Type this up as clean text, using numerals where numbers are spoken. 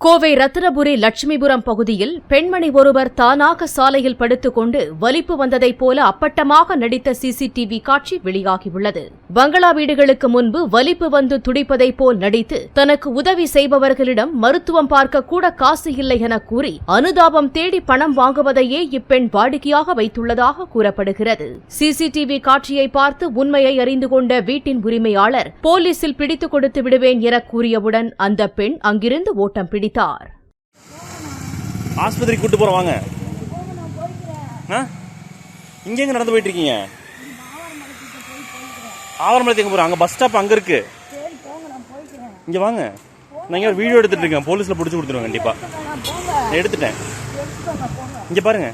கோவை ரத்தினபுரி லட்சுமிபுரம் பகுதியில் பெண்மணி ஒருவர் தானாக சாலையில் படுத்துக்கொண்டு வலிப்பு வந்ததைப் போல அப்பட்டமாக நடித்த சிசிடிவி காட்சி வெளியாகியுள்ளது. பங்களா வீடுகளுக்கு முன்பு வலிப்பு வந்து துடிப்பதைப் போல் நடித்து தனக்கு உதவி செய்பவர்களிடம் மருத்துவம் பார்க்க கூட காசு இல்லை என கூறி அனுதாபம் தேடி பணம் வாங்குவதையே இப்பெண் வாடிக்கையாக வைத்துள்ளதாக கூறப்படுகிறது. சிசிடிவி காட்சியை பார்த்து உண்மையை அறிந்து கொண்ட வீட்டின் உரிமையாளர் போலீசில் பிடித்துக் கொடுத்து விடுவேன் என கூறியவுடன் அந்த பெண் அங்கிருந்து ஓட்டம் பிடித்தார். ஆஸ்பத்திரி கூட்டு போறோம் வாங்க. இங்க எங்க நடந்து போயிட்டு இருக்கீங்க? ஆவரமலைக்கு எங்க போறோம்? அங்க பஸ் ஸ்டாப் அங்க இருக்கு. இங்க வாங்க. நான் இங்க வீடியோ எடுத்துட்டு இருக்கேன். போலீஸ்ல பிடிச்சு கொடுத்துருவேன் கண்டிப்பா. எடுத்துட்டேன். இங்க பாருங்க.